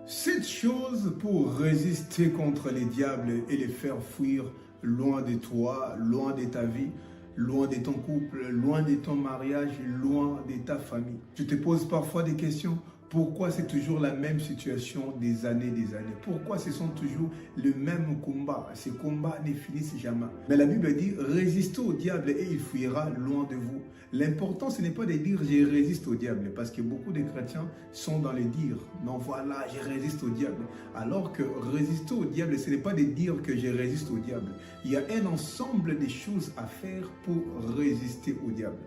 7 choses pour résister contre les diables et les faire fuir loin de toi, loin de ta vie, loin de ton couple, loin de ton mariage, loin de ta famille. Tu te poses parfois des questions. Pourquoi c'est toujours la même situation des années? Pourquoi ce sont toujours les mêmes combats? Ces combats ne finissent jamais. Mais la Bible dit, résistez au diable et il fuira loin de vous. L'important, ce n'est pas de dire je résiste au diable, parce que beaucoup de chrétiens sont dans les dires. Non, voilà, je résiste au diable. Alors que résister au diable, ce n'est pas de dire que je résiste au diable. Il y a un ensemble de choses à faire pour résister au diable.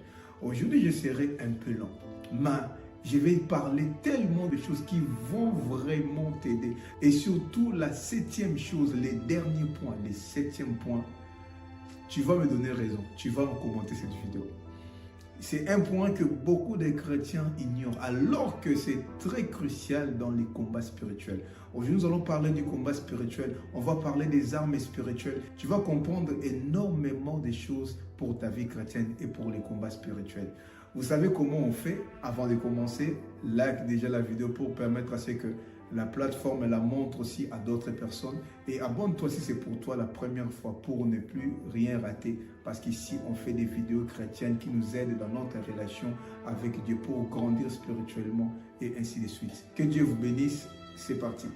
Aujourd'hui, je serai un peu lent. Mais je vais parler tellement de choses qui vont vraiment t'aider. Et surtout, la 7e chose, les derniers points, les 7e points, tu vas me donner raison. Tu vas me commenter cette vidéo. C'est un point que beaucoup de chrétiens ignorent, alors que c'est très crucial dans les combats spirituels. Aujourd'hui, nous allons parler du combat spirituel. On va parler des armes spirituelles. Tu vas comprendre énormément de choses pour ta vie chrétienne et pour les combats spirituels. Vous savez comment on fait avant de commencer? Like déjà la vidéo pour permettre à ce que la plateforme la montre aussi à d'autres personnes. Et abonne-toi si c'est pour toi la première fois pour ne plus rien rater. Parce qu'ici, on fait des vidéos chrétiennes qui nous aident dans notre relation avec Dieu pour grandir spirituellement et ainsi de suite. Que Dieu vous bénisse. C'est parti.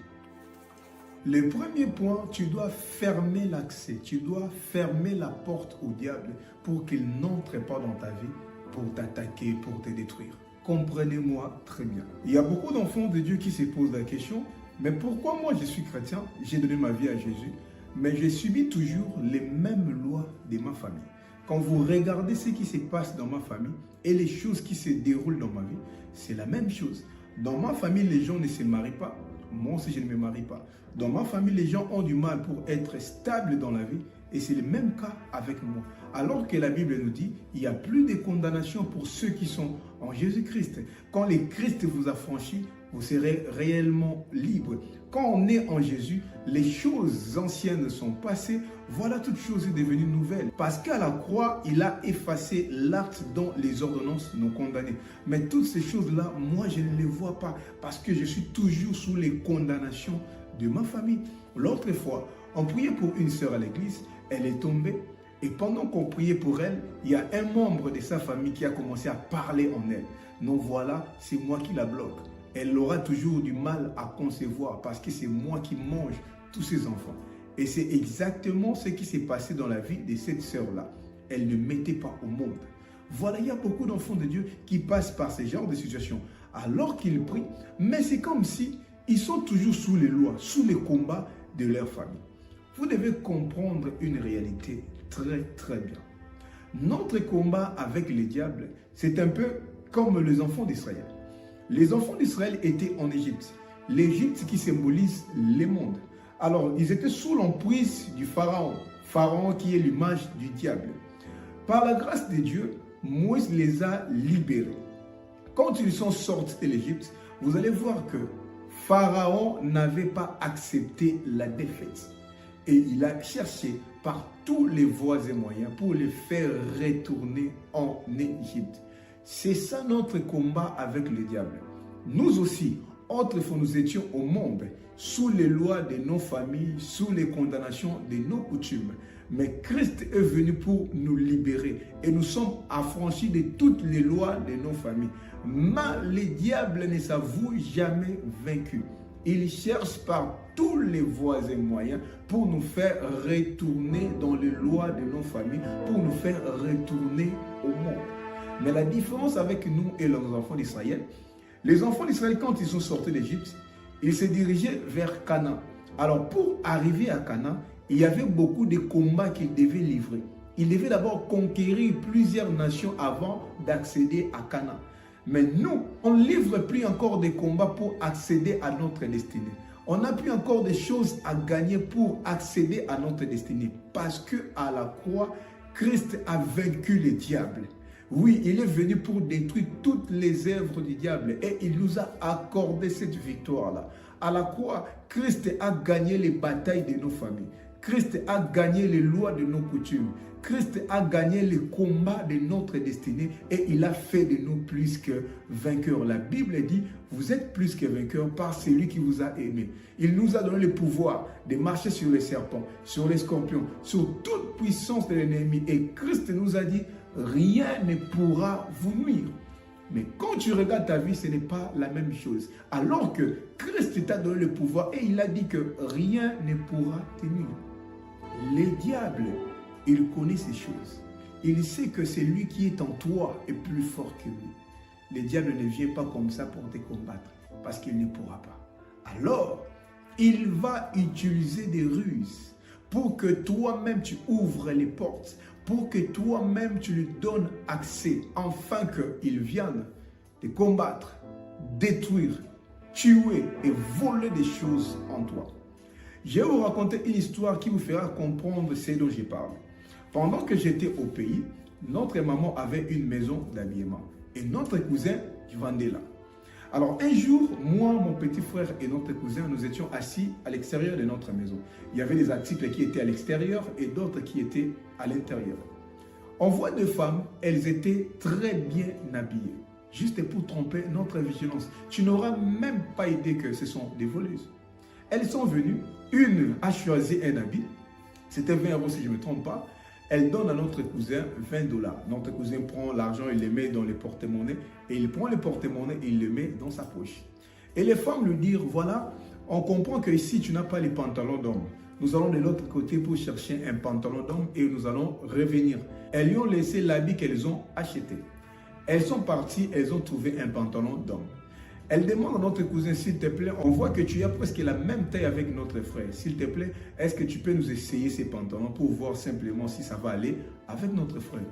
Le premier point, tu dois fermer l'accès. Tu dois fermer la porte au diable pour qu'il n'entre pas dans ta vie, pour t'attaquer, pour te détruire. Comprenez-moi très bien. Il y a beaucoup d'enfants de Dieu qui se posent la question, mais pourquoi moi je suis chrétien, j'ai donné ma vie à Jésus, mais je subis toujours les mêmes lois de ma famille. Quand vous regardez ce qui se passe dans ma famille et les choses qui se déroulent dans ma vie, c'est la même chose. Dans ma famille, les gens ne se marient pas. Moi aussi, je ne me marie pas. Dans ma famille, les gens ont du mal pour être stables dans la vie. Et c'est le même cas avec moi. Alors que la Bible nous dit, il n'y a plus de condamnation pour ceux qui sont en Jésus-Christ. Quand le Christ vous a franchi, vous serez réellement libre. Quand on est en Jésus, les choses anciennes sont passées. Voilà, toute chose est devenue nouvelle. Parce qu'à la croix, il a effacé l'acte dont les ordonnances nous condamnaient. Mais toutes ces choses-là, moi, je ne les vois pas. Parce que je suis toujours sous les condamnations de ma famille. L'autre fois, on priait pour une sœur à l'église. Elle est tombée. Et pendant qu'on priait pour elle, il y a un membre de sa famille qui a commencé à parler en elle. Non, voilà, c'est moi qui la bloque. Elle aura toujours du mal à concevoir parce que c'est moi qui mange tous ses enfants. Et c'est exactement ce qui s'est passé dans la vie de cette sœur-là. Elle ne mettait pas au monde. Voilà, il y a beaucoup d'enfants de Dieu qui passent par ce genre de situation alors qu'ils prient, mais c'est comme si ils sont toujours sous les lois, sous les combats de leur famille. Vous devez comprendre une réalité très bien. Notre combat avec les diables, c'est un peu comme les enfants d'Israël. Les enfants d'Israël étaient en Égypte. L'Égypte qui symbolise le monde. Alors, ils étaient sous l'emprise du Pharaon. Pharaon qui est l'image du diable. Par la grâce de Dieu, Moïse les a libérés. Quand ils sont sortis de l'Égypte, vous allez voir que Pharaon n'avait pas accepté la défaite. Et il a cherché par tous les voies et moyens pour les faire retourner en Égypte. C'est ça notre combat avec le diable. Nous aussi, autrefois nous étions au monde, sous les lois de nos familles, sous les condamnations de nos coutumes. Mais Christ est venu pour nous libérer et nous sommes affranchis de toutes les lois de nos familles. Mais les diables ne s'avouent jamais vaincus. Il cherche par tous les voies et moyens pour nous faire retourner dans les lois de nos familles, pour nous faire retourner au monde. Mais la différence avec nous et les enfants d'Israël, les enfants d'Israël, quand ils sont sortis d'Égypte, ils se dirigeaient vers Canaan. Alors pour arriver à Canaan, il y avait beaucoup de combats qu'ils devaient livrer. Ils devaient d'abord conquérir plusieurs nations avant d'accéder à Canaan. Mais nous, on ne livre plus encore des combats pour accéder à notre destinée. On n'a plus encore des choses à gagner pour accéder à notre destinée. Parce qu'à la croix, Christ a vaincu le diable. Oui, il est venu pour détruire toutes les œuvres du diable et il nous a accordé cette victoire-là. À la croix, Christ a gagné les batailles de nos familles. Christ a gagné les lois de nos coutumes. Christ a gagné le combat de notre destinée et il a fait de nous plus que vainqueurs. La Bible dit, vous êtes plus que vainqueurs par celui qui vous a aimé. Il nous a donné le pouvoir de marcher sur les serpents, sur les scorpions, sur toute puissance de l'ennemi. Et Christ nous a dit, rien ne pourra vous nuire. Mais quand tu regardes ta vie, ce n'est pas la même chose. Alors que Christ t'a donné le pouvoir et il a dit que rien ne pourra te nuire. Les diables, il connaît ces choses. Il sait que celui qui est en toi est plus fort que lui. Le diable ne vient pas comme ça pour te combattre, parce qu'il ne pourra pas. Alors, il va utiliser des ruses pour que toi-même tu ouvres les portes, pour que toi-même tu lui donnes accès, afin qu'il vienne te combattre, détruire, tuer et voler des choses en toi. Je vais vous raconter une histoire qui vous fera comprendre ce dont je parle. Pendant que j'étais au pays, notre maman avait une maison d'habillement et notre cousin vendait là. Alors un jour, moi, mon petit frère et notre cousin, nous étions assis à l'extérieur de notre maison. Il y avait des articles qui étaient à l'extérieur et d'autres qui étaient à l'intérieur. On voit deux femmes, elles étaient très bien habillées, juste pour tromper notre vigilance. Tu n'auras même pas idée que ce sont des voleuses. Elles sont venues, une a choisi un habit, c'était 20 € si je ne me trompe pas. Elle donne à notre cousin 20 $. Notre cousin prend l'argent, il le met dans le porte-monnaie et il prend le porte-monnaie et il le met dans sa poche. Et les femmes lui disent, voilà, on comprend que ici tu n'as pas les pantalons d'homme. Nous allons de l'autre côté pour chercher un pantalon d'homme et nous allons revenir. Elles lui ont laissé l'habit qu'elles ont acheté. Elles sont parties, elles ont trouvé un pantalon d'homme. Elle demande à notre cousin, s'il te plaît, on voit que tu as presque la même taille avec notre frère. S'il te plaît, est-ce que tu peux nous essayer ces pantalons pour voir simplement si ça va aller avec notre frère?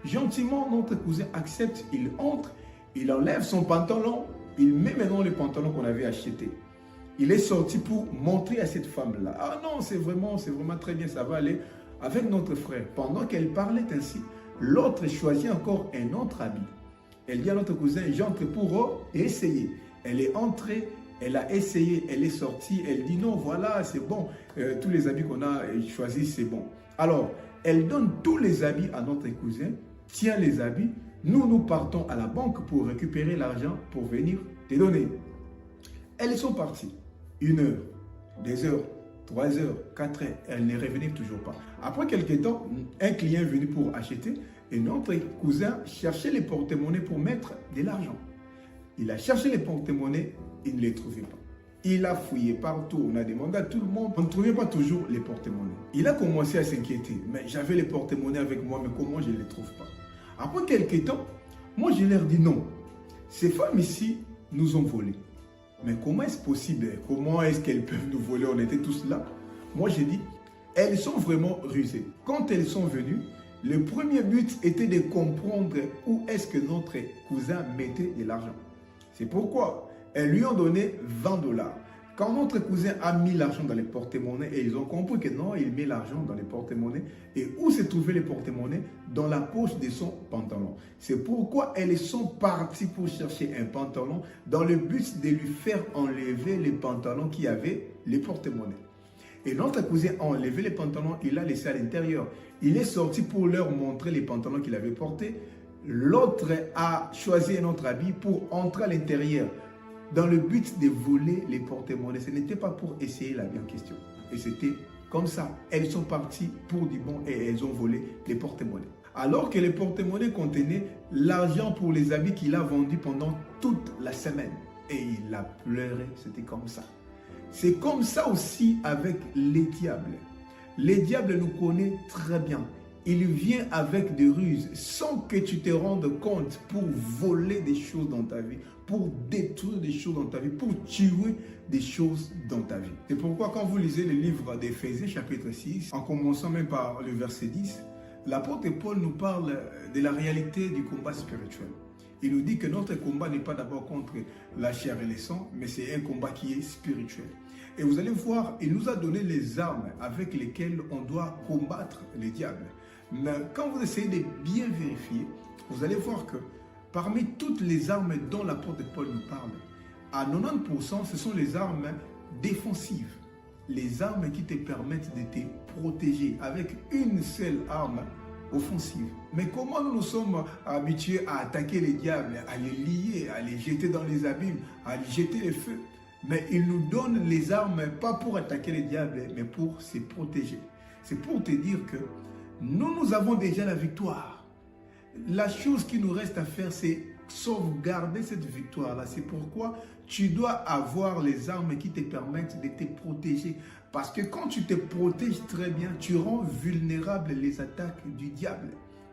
Gentiment, notre cousin accepte, il entre, il enlève son pantalon, il met maintenant le pantalon qu'on avait acheté. Il est sorti pour montrer à cette femme-là. Ah non, c'est vraiment très bien, ça va aller avec notre frère. Pendant qu'elle parlait ainsi, l'autre choisit encore un autre habit. Elle dit à notre cousin, j'entre pour essayer. Elle est entrée, elle a essayé, elle est sortie. Elle dit non, voilà, c'est bon. Tous les habits qu'on a choisis, c'est bon. Alors, elle donne tous les habits à notre cousin, tient les habits. Nous partons à la banque pour récupérer l'argent pour venir te donner. Elles sont parties. 1 heure, 2 heures, 3 heures, 4 heures. Elles ne revenaient toujours pas. Après quelques temps, un client est venu pour acheter. Et notre cousin cherchait les porte-monnaies pour mettre de l'argent. Il a cherché les porte-monnaies, il ne les trouvait pas. Il a fouillé partout, on a demandé à tout le monde, on ne trouvait pas toujours les porte-monnaies. Il a commencé à s'inquiéter, mais j'avais les porte-monnaies avec moi, mais comment je ne les trouve pas? Après quelques temps, moi je leur dis non, ces femmes ici nous ont volé. Mais comment est-ce possible? Comment est-ce qu'elles peuvent nous voler? On était tous là. Moi j'ai dit, elles sont vraiment rusées. Quand elles sont venues, le premier but était de comprendre où est-ce que notre cousin mettait de l'argent. C'est pourquoi elles lui ont donné 20 $. Quand notre cousin a mis l'argent dans les porte-monnaies et ils ont compris que non, il met l'argent dans les porte-monnaies. Et où se trouvaient les porte-monnaies? Dans la poche de son pantalon. C'est pourquoi elles sont parties pour chercher un pantalon dans le but de lui faire enlever les pantalons qui avaient les porte-monnaies. Et notre cousin a enlevé les pantalons, il l'a laissé à l'intérieur. Il est sorti pour leur montrer les pantalons qu'il avait portés. L'autre a choisi un autre habit pour entrer à l'intérieur dans le but de voler les porte-monnaies. Ce n'était pas pour essayer l'habit en question. Et c'était comme ça. Elles sont parties pour du bon et elles ont volé les porte-monnaies. Alors que les porte-monnaies contenaient l'argent pour les habits qu'il a vendus pendant toute la semaine. Et il a pleuré, c'était comme ça. C'est comme ça aussi avec les diables. Les diables nous connaissent très bien. Il vient avec des ruses sans que tu te rendes compte pour voler des choses dans ta vie, pour détruire des choses dans ta vie, pour tuer des choses dans ta vie. C'est pourquoi quand vous lisez le livre d'Éphésiens chapitre 6, en commençant même par le verset 10, l'apôtre Paul nous parle de la réalité du combat spirituel. Il nous dit que notre combat n'est pas d'abord contre la chair et le sang, mais c'est un combat qui est spirituel. Et vous allez voir, il nous a donné les armes avec lesquelles on doit combattre les diables. Mais quand vous essayez de bien vérifier, vous allez voir que parmi toutes les armes dont l'apôtre Paul nous parle, à 90%, ce sont les armes défensives. les armes qui te permettent de te protéger avec une seule arme offensive. Mais comment nous nous sommes habitués à attaquer les diables, à les lier, à les jeter dans les abîmes, à les jeter les feux? Mais il nous donne les armes pas pour attaquer les diables, mais pour se protéger. C'est pour te dire que nous avons déjà la victoire. La chose qui nous reste à faire, c'est sauvegarder cette victoire-là. C'est pourquoi tu dois avoir les armes qui te permettent de te protéger. Parce que quand tu te protèges très bien, tu rends vulnérable les attaques du diable.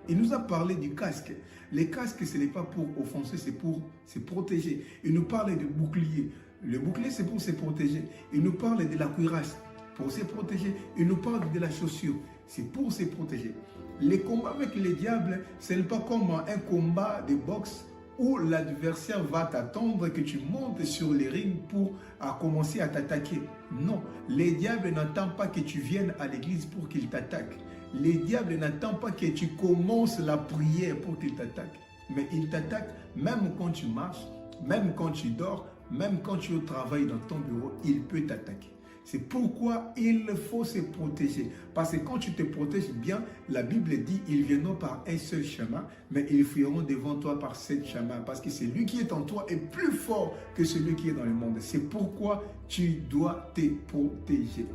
Il nous a parlé du casque. Les casques, ce n'est pas pour offenser, c'est pour se protéger. Il nous parle de bouclier. Le bouclier, c'est pour se protéger. Il nous parle de la cuirasse pour se protéger. Il nous parle de la chaussure. C'est pour se protéger. Les combats avec les diables, ce n'est pas comme un combat de boxe où l'adversaire va t'attendre que tu montes sur les rings pour commencer à t'attaquer. Non, les diables n'attendent pas que tu viennes à l'église pour qu'ils t'attaquent. Les diables n'attendent pas que tu commences la prière pour qu'ils t'attaquent. Mais ils t'attaquent même quand tu marches, même quand tu dors, même quand tu es au travail dans ton bureau, il peut t'attaquer. C'est pourquoi il faut se protéger. Parce que quand tu te protèges bien, la Bible dit, ils viendront par un seul chemin, mais ils fuiront devant toi par 7 chemins. Parce que celui qui est en toi est plus fort que celui qui est dans le monde. C'est pourquoi tu dois te protéger.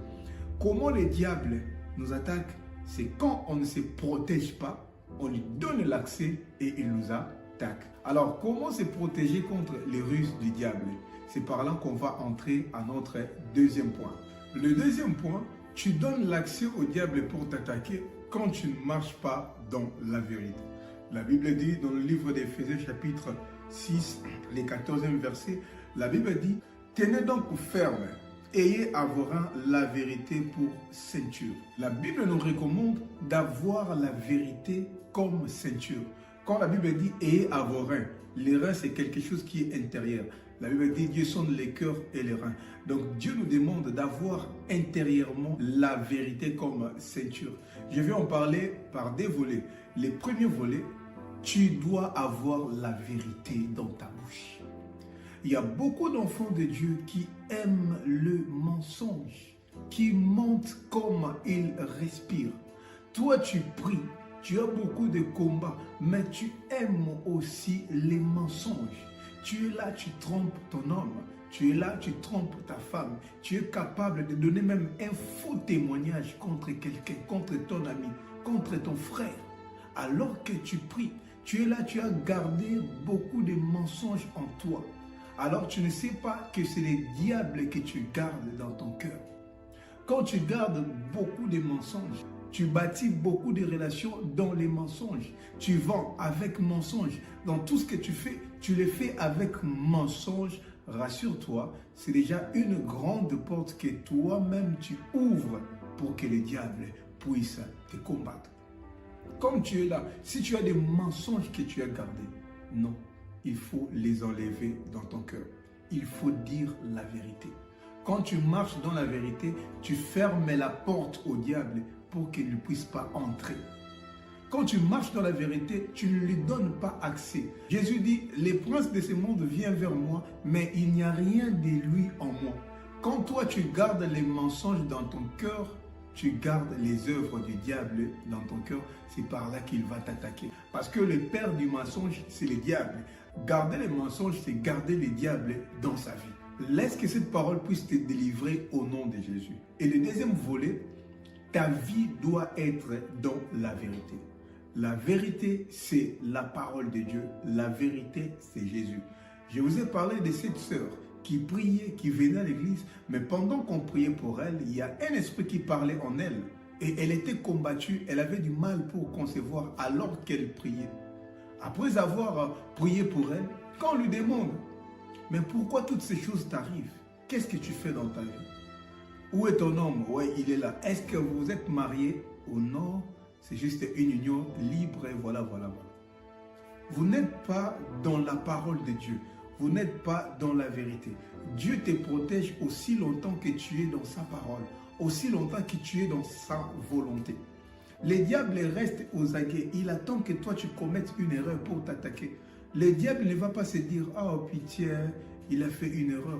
Comment les diables nous attaquent? C'est quand on ne se protège pas, on lui donne l'accès et il nous attaque. Alors, comment se protéger contre les ruses du diable? C'est par là qu'on va entrer à notre deuxième point. Le deuxième point, tu donnes l'accès au diable pour t'attaquer quand tu ne marches pas dans la vérité. La Bible dit dans le livre d'Éphésiens chapitre 6, les 14e verset, la Bible dit « Tenez donc ferme, ayez à vos reins la vérité pour ceinture. » La Bible nous recommande d'avoir la vérité comme ceinture. Quand la Bible dit « ayez à vos reins », les reins c'est quelque chose qui est intérieur. La Bible dit Dieu sonde les cœurs et les reins. Donc Dieu nous demande d'avoir intérieurement la vérité comme ceinture. Je vais en parler par des volets. Les premiers volets, tu dois avoir la vérité dans ta bouche. Il y a beaucoup d'enfants de Dieu qui aiment le mensonge, qui mentent comme ils respirent. Toi, tu pries, tu as beaucoup de combats, mais tu aimes aussi les mensonges. Tu es là, tu trompes ton homme. Tu es là, tu trompes ta femme. Tu es capable de donner même un faux témoignage contre quelqu'un, contre ton ami, contre ton frère. Alors que tu pries, tu es là, tu as gardé beaucoup de mensonges en toi. Alors tu ne sais pas que c'est les diables que tu gardes dans ton cœur. Quand tu gardes beaucoup de mensonges, tu bâtis beaucoup de relations dans les mensonges. Tu vends avec mensonges. Dans tout ce que tu fais, tu le fais avec mensonge. Rassure-toi, c'est déjà une grande porte que toi-même tu ouvres pour que les diables puissent te combattre. Comme tu es là, si tu as des mensonges que tu as gardés, non, il faut les enlever dans ton cœur. Il faut dire la vérité. Quand tu marches dans la vérité, tu fermes la porte au diable pour qu'il ne puisse pas entrer. Quand tu marches dans la vérité, tu ne lui donnes pas accès. Jésus dit, les princes de ce monde viennent vers moi, mais il n'y a rien de lui en moi. Quand toi tu gardes les mensonges dans ton cœur, tu gardes les œuvres du diable dans ton cœur, c'est par là qu'il va t'attaquer. Parce que le père du mensonge, c'est le diable. Garder les mensonges, c'est garder les diables dans sa vie. Laisse que cette parole puisse te délivrer au nom de Jésus. Et le deuxième volet, ta vie doit être dans la vérité. La vérité, c'est la parole de Dieu. La vérité, c'est Jésus. Je vous ai parlé de cette sœur qui priait, qui venait à l'église, mais pendant qu'on priait pour elle, il y a un esprit qui parlait en elle. Et elle était combattue, elle avait du mal pour concevoir alors qu'elle priait. Après avoir prié pour elle, quand on lui demande, mais pourquoi toutes ces choses t'arrivent? Qu'est-ce que tu fais dans ta vie? Où est ton homme? Oui, il est là. Est-ce que vous êtes mariés ou non? C'est juste une union libre et voilà. Vous n'êtes pas dans la parole de Dieu. Vous n'êtes pas dans la vérité. Dieu te protège aussi longtemps que tu es dans sa parole. Aussi longtemps que tu es dans sa volonté. Le diable reste aux aguets. Il attend que toi tu commettes une erreur pour t'attaquer. Le diable ne va pas se dire « Oh pitié, il a fait une erreur ».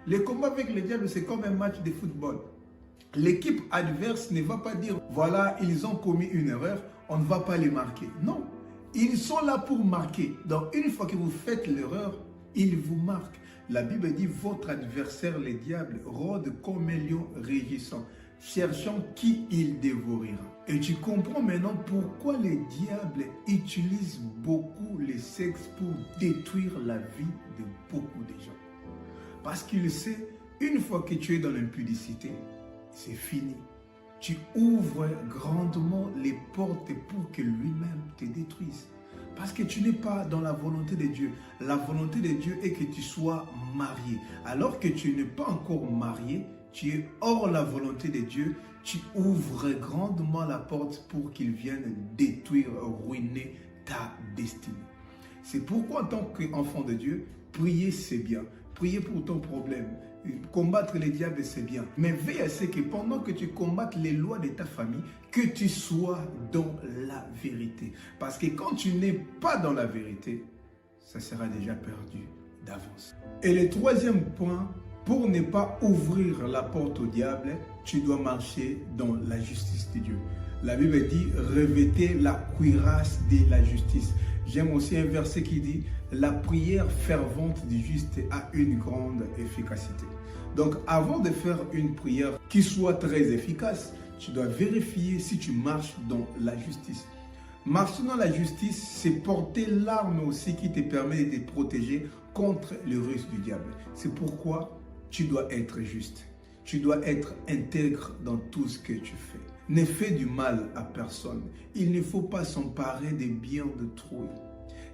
Le combat avec le diable, c'est comme un match de football. L'équipe adverse ne va pas dire, voilà, ils ont commis une erreur, on ne va pas les marquer. Non, ils sont là pour marquer. Donc, une fois que vous faites l'erreur, ils vous marquent. La Bible dit, votre adversaire, le diable, rôde comme un lion rugissant, cherchant qui il dévorera. Et tu comprends maintenant pourquoi le diable utilise beaucoup le sexe pour détruire la vie de beaucoup de gens. Parce qu'il sait, une fois que tu es dans l'impudicité, c'est fini. Tu ouvres grandement les portes pour que lui-même te détruise. Parce que tu n'es pas dans la volonté de Dieu. La volonté de Dieu est que tu sois marié. Alors que tu n'es pas encore marié, tu es hors la volonté de Dieu, tu ouvres grandement la porte pour qu'il vienne détruire, ruiner ta destinée. C'est pourquoi en tant qu'enfant de Dieu, prier c'est bien. Prier pour ton problème. Combattre les diables, c'est bien. Mais veille à ce que pendant que tu combattes les lois de ta famille, que tu sois dans la vérité. Parce que quand tu n'es pas dans la vérité, ça sera déjà perdu d'avance. Et le troisième point, pour ne pas ouvrir la porte au diable, tu dois marcher dans la justice de Dieu. La Bible dit, revêtez la cuirasse de la justice. J'aime aussi un verset qui dit, la prière fervente du juste a une grande efficacité. Donc, avant de faire une prière qui soit très efficace, tu dois vérifier si tu marches dans la justice. Marcher dans la justice, c'est porter l'arme aussi qui te permet de te protéger contre les ruses du diable. C'est pourquoi tu dois être juste. Tu dois être intègre dans tout ce que tu fais. Ne fais du mal à personne. Il ne faut pas s'emparer des biens de d'autrui.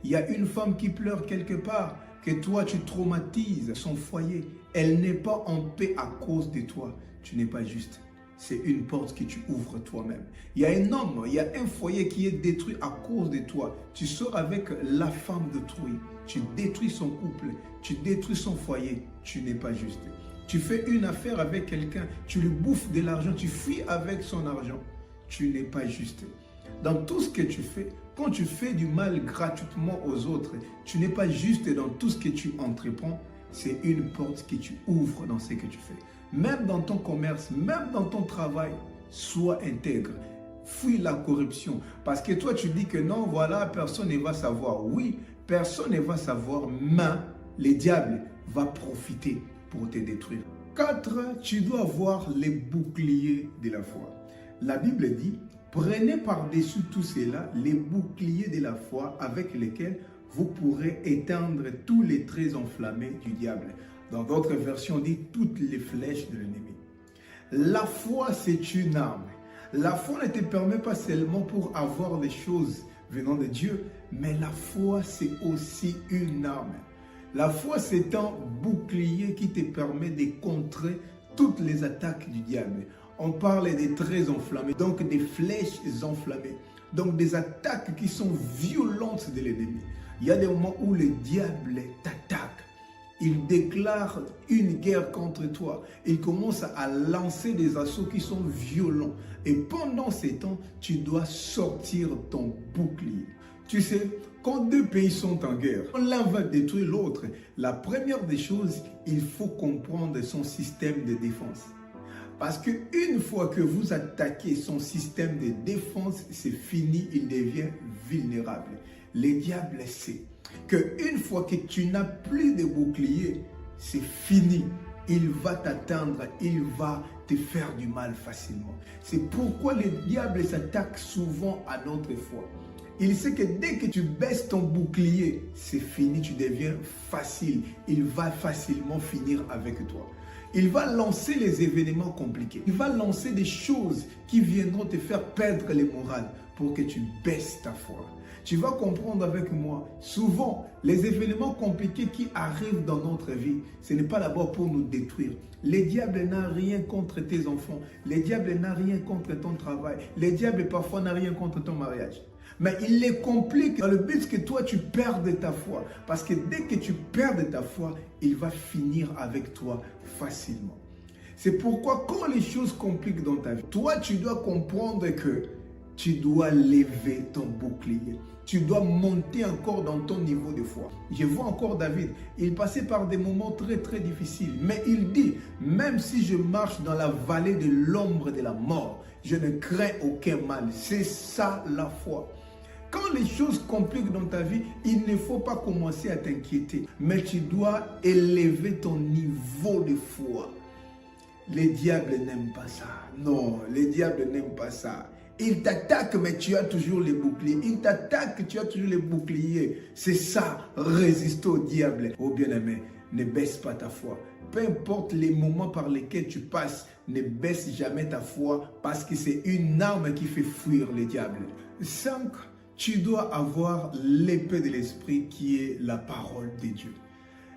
Il y a une femme qui pleure quelque part, que toi tu traumatises son foyer. Elle n'est pas en paix à cause de toi. Tu n'es pas juste. C'est une porte que tu ouvres toi-même. Il y a un homme, il y a un foyer qui est détruit à cause de toi. Tu sors avec la femme d'autrui. Tu détruis son couple, tu détruis son foyer. Tu n'es pas juste. Tu fais une affaire avec quelqu'un, tu lui bouffes de l'argent, tu fuis avec son argent. Tu n'es pas juste. Dans tout ce que tu fais, quand tu fais du mal gratuitement aux autres, tu n'es pas juste dans tout ce que tu entreprends. C'est une porte que tu ouvres dans ce que tu fais. Même dans ton commerce, même dans ton travail, sois intègre. Fuis la corruption. Parce que toi, tu dis que non, voilà, personne ne va savoir. Oui, personne ne va savoir, mais le diable va profiter pour te détruire. 4. Tu dois avoir les boucliers de la foi. La Bible dit, prenez par-dessus tout cela les boucliers de la foi avec lesquels vous pourrez éteindre tous les traits enflammés du diable. Dans d'autres versions, on dit toutes les flèches de l'ennemi. La foi, c'est une arme. La foi ne te permet pas seulement pour avoir des choses venant de Dieu, mais la foi, c'est aussi une arme. La foi, c'est un bouclier qui te permet de contrer toutes les attaques du diable. On parle des traits enflammés, donc des flèches enflammées, donc des attaques qui sont violentes de l'ennemi. Il y a des moments où le diable t'attaque. Il déclare une guerre contre toi. Il commence à lancer des assauts qui sont violents. Et pendant ces temps, tu dois sortir ton bouclier. Tu sais, quand deux pays sont en guerre, l'un va détruire l'autre. La première des choses, il faut comprendre son système de défense. Parce qu'une fois que vous attaquez son système de défense, c'est fini, il devient vulnérable. Le diable sait qu'une fois que tu n'as plus de bouclier, c'est fini. Il va t'atteindre, il va te faire du mal facilement. C'est pourquoi le diable s'attaque souvent à notre foi. Il sait que dès que tu baisses ton bouclier, c'est fini, tu deviens facile. Il va facilement finir avec toi. Il va lancer les événements compliqués. Il va lancer des choses qui viendront te faire perdre le moral pour que tu baisses ta foi. Tu vas comprendre avec moi, souvent, les événements compliqués qui arrivent dans notre vie, ce n'est pas d'abord pour nous détruire. Le diable n'a rien contre tes enfants. Le diable n'a rien contre ton travail. Le diable parfois n'a rien contre ton mariage. Mais il les complique dans le but que toi tu perdes ta foi. Parce que dès que tu perds ta foi, il va finir avec toi facilement. C'est pourquoi quand les choses compliquent dans ta vie, toi tu dois comprendre que tu dois lever ton bouclier. Tu dois monter encore dans ton niveau de foi. Je vois encore David, il passait par des moments très très difficiles. Mais il dit, même si je marche dans la vallée de l'ombre de la mort, je ne crains aucun mal. C'est ça la foi. Quand les choses compliquent dans ta vie, il ne faut pas commencer à t'inquiéter. Mais tu dois élever ton niveau de foi. Les diables n'aiment pas ça. Non, les diables n'aiment pas ça. Ils t'attaquent, mais tu as toujours les boucliers. Ils t'attaquent, tu as toujours les boucliers. C'est ça, résister au diable. Oh bien-aimé, ne baisse pas ta foi. Peu importe les moments par lesquels tu passes, ne baisse jamais ta foi parce que c'est une arme qui fait fuir les diables. 5. Tu dois avoir l'épée de l'esprit qui est la parole de Dieu.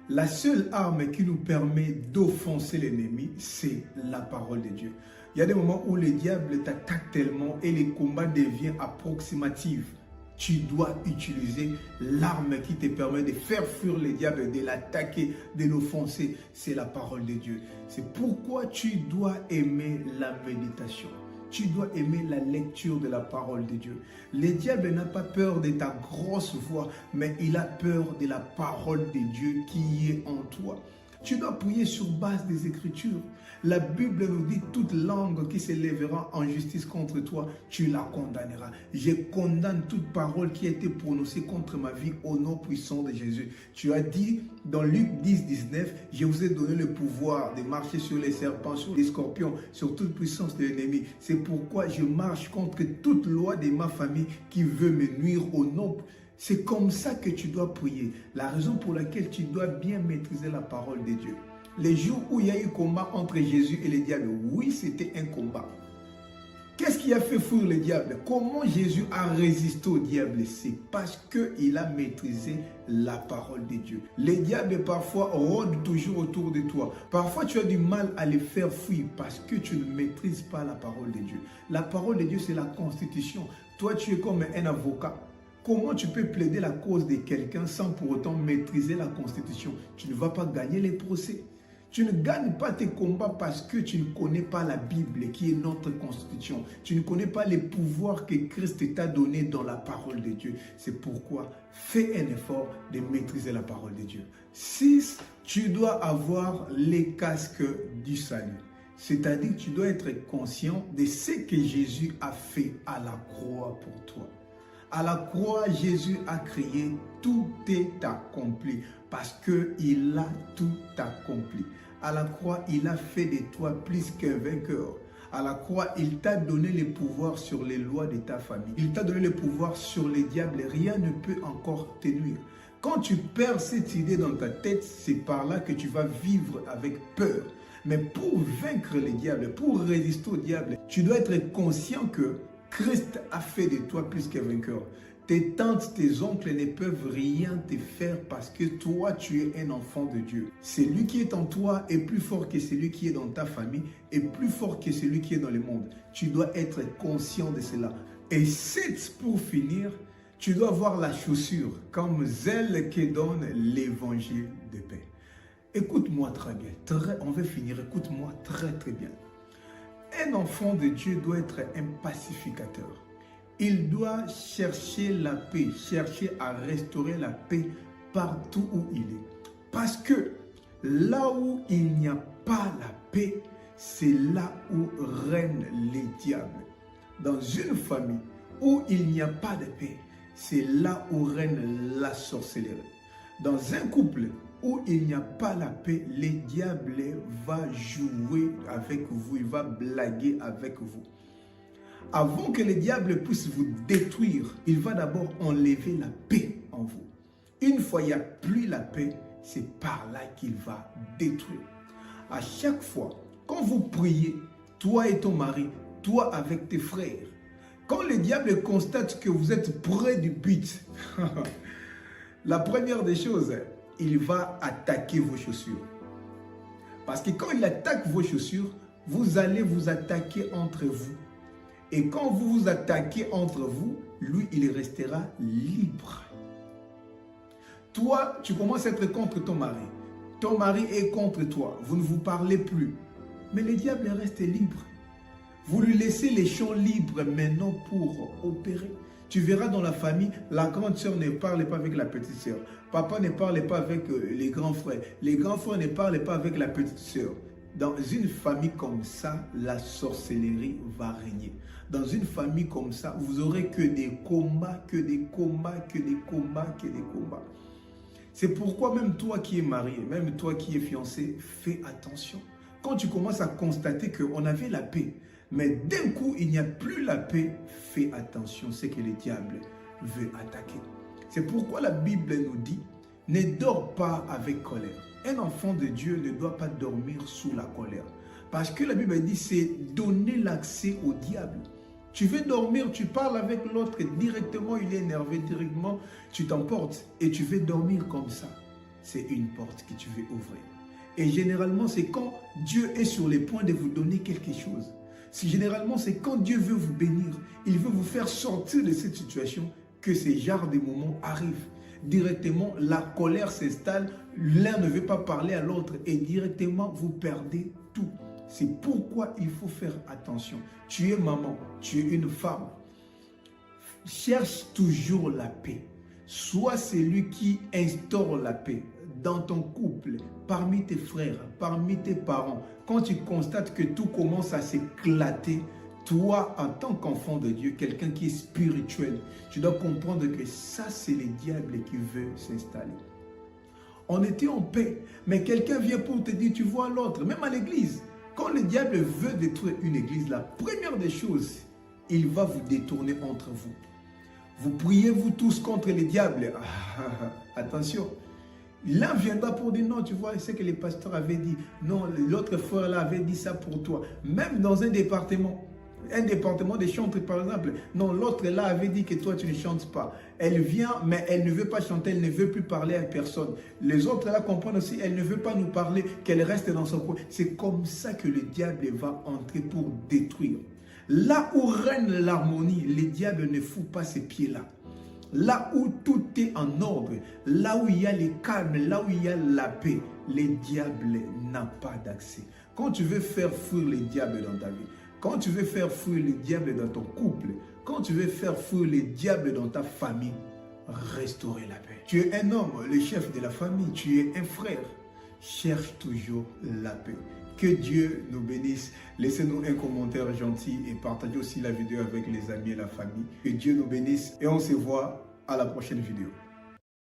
La seule arme qui nous permet d'offenser l'ennemi, c'est la parole de Dieu. Il y a des moments où le diable t'attaque tellement et les combats deviennent approximatifs. Tu dois utiliser l'arme qui te permet de faire fuir le diable, de l'attaquer, de l'offenser. C'est la parole de Dieu. C'est pourquoi tu dois aimer la méditation. Tu dois aimer la lecture de la parole de Dieu. Le diable n'a pas peur de ta grosse voix, mais il a peur de la parole de Dieu qui est en toi. Tu dois prier sur base des Écritures. La Bible nous dit toute langue qui s'élèvera en justice contre toi, tu la condamneras. Je condamne toute parole qui a été prononcée contre ma vie au nom puissant de Jésus. Tu as dit dans Luc 10, 19, je vous ai donné le pouvoir de marcher sur les serpents, sur les scorpions, sur toute puissance de l'ennemi. C'est pourquoi je marche contre toute loi de ma famille qui veut me nuire au nom. C'est comme ça que tu dois prier. La raison pour laquelle tu dois bien maîtriser la parole de Dieu. Les jours où il y a eu combat entre Jésus et le diable, oui, c'était un combat. Qu'est-ce qui a fait fuir le diable? Comment Jésus a résisté au diable? C'est parce qu'il a maîtrisé la parole de Dieu. Les diables parfois rôdent toujours autour de toi. Parfois tu as du mal à les faire fuir parce que tu ne maîtrises pas la parole de Dieu. La parole de Dieu, c'est la constitution. Toi, tu es comme un avocat. Comment tu peux plaider la cause de quelqu'un sans pour autant maîtriser la constitution? Tu ne vas pas gagner les procès. Tu ne gagnes pas tes combats parce que tu ne connais pas la Bible qui est notre constitution. Tu ne connais pas les pouvoirs que Christ t'a donnés dans la parole de Dieu. C'est pourquoi fais un effort de maîtriser la parole de Dieu. 6. Tu dois avoir les casques du salut. C'est-à-dire que tu dois être conscient de ce que Jésus a fait à la croix pour toi. À la croix, Jésus a crié, tout est accompli, parce qu'il a tout accompli. À la croix, il a fait de toi plus qu'un vainqueur. À la croix, il t'a donné le pouvoir sur les lois de ta famille. Il t'a donné le pouvoir sur les diables. Rien ne peut encore te nuire. Quand tu perds cette idée dans ta tête, c'est par là que tu vas vivre avec peur. Mais pour vaincre les diables, pour résister au diable, tu dois être conscient que Christ a fait de toi plus qu'un vainqueur. Tes tantes, tes oncles ne peuvent rien te faire parce que toi, tu es un enfant de Dieu. Celui qui est en toi est plus fort que celui qui est dans ta famille et plus fort que celui qui est dans le monde. Tu dois être conscient de cela. Et 7, pour finir, tu dois avoir la chaussure comme zèle que donne l'évangile de paix. Écoute-moi très bien. On va finir. Écoute-moi très très bien. Un enfant de Dieu doit être un pacificateur. Il doit chercher la paix, chercher à restaurer la paix partout où il est. Parce que là où il n'y a pas la paix, c'est là où règnent les diables. Dans une famille où il n'y a pas de paix, c'est là où règne la sorcellerie. Dans un couple où il n'y a pas la paix, le diable va jouer avec vous, il va blaguer avec vous. Avant que le diable puisse vous détruire, il va d'abord enlever la paix en vous. Une fois il n'y a plus la paix, c'est par là qu'il va détruire. À chaque fois, quand vous priez, toi et ton mari, toi avec tes frères, quand le diable constate que vous êtes près du but, la première des choses, il va attaquer vos chaussures. Parce que quand il attaque vos chaussures, vous allez vous attaquer entre vous. Et quand vous vous attaquez entre vous, lui, il restera libre. Toi, tu commences à être contre ton mari. Ton mari est contre toi. Vous ne vous parlez plus. Mais le diable reste libre. Vous lui laissez les champs libres maintenant pour opérer. Tu verras dans la famille, la grande sœur ne parle pas avec la petite sœur. Papa ne parle pas avec les grands frères. Les grands frères ne parlent pas avec la petite sœur. Dans une famille comme ça, la sorcellerie va régner. Dans une famille comme ça, vous aurez que des combats, que des combats, que des combats, que des combats. C'est pourquoi même toi qui es marié, même toi qui es fiancé, fais attention. Quand tu commences à constater qu'on avait la paix, mais d'un coup, il n'y a plus la paix, fais attention, c'est que le diable veut attaquer. C'est pourquoi la Bible nous dit, ne dors pas avec colère. Un enfant de Dieu ne doit pas dormir sous la colère. Parce que la Bible dit, c'est donner l'accès au diable. Tu veux dormir, tu parles avec l'autre directement, il est énervé directement, tu t'emportes et tu veux dormir comme ça. C'est une porte que tu veux ouvrir. Et généralement, c'est quand Dieu est sur le point de vous donner quelque chose. Généralement, c'est quand Dieu veut vous bénir, il veut vous faire sortir de cette situation que ces genres de moments arrivent. Directement, la colère s'installe, l'un ne veut pas parler à l'autre et directement, vous perdez tout. C'est pourquoi il faut faire attention. Tu es maman, tu es une femme. Cherche toujours la paix. Sois celui qui instaure la paix dans ton couple, parmi tes frères, parmi tes parents. Quand tu constates que tout commence à s'éclater, toi, en tant qu'enfant de Dieu, quelqu'un qui est spirituel, tu dois comprendre que ça, c'est le diable qui veut s'installer. On était en paix, mais quelqu'un vient pour te dire, tu vois l'autre, même à l'église. Quand le diable veut détruire une église, la première des choses, il va vous détourner entre vous. Vous priez, vous tous, contre le diable. Attention. L'un viendra pour dire non, tu vois, c'est que les pasteurs avaient dit. Non, l'autre frère là avait dit ça pour toi. Même dans un département de chanter par exemple. Non, l'autre là avait dit que toi tu ne chantes pas. Elle vient, mais elle ne veut pas chanter, elle ne veut plus parler à personne. Les autres là comprennent aussi, elle ne veut pas nous parler, qu'elle reste dans son coin. C'est comme ça que le diable va entrer pour détruire. Là où règne l'harmonie, le diable ne fout pas ses pieds là. Là où tout est en ordre, là où il y a le calme, là où il y a la paix, le diable n'a pas d'accès. Quand tu veux faire fuir le diable dans ta vie, quand tu veux faire fuir le diable dans ton couple, quand tu veux faire fuir le diable dans ta famille, restaurer la paix. Tu es un homme, le chef de la famille, tu es un frère. Cherche toujours la paix. Que Dieu nous bénisse. Laissez-nous un commentaire gentil et partagez aussi la vidéo avec les amis et la famille. Que Dieu nous bénisse et on se voit à la prochaine vidéo.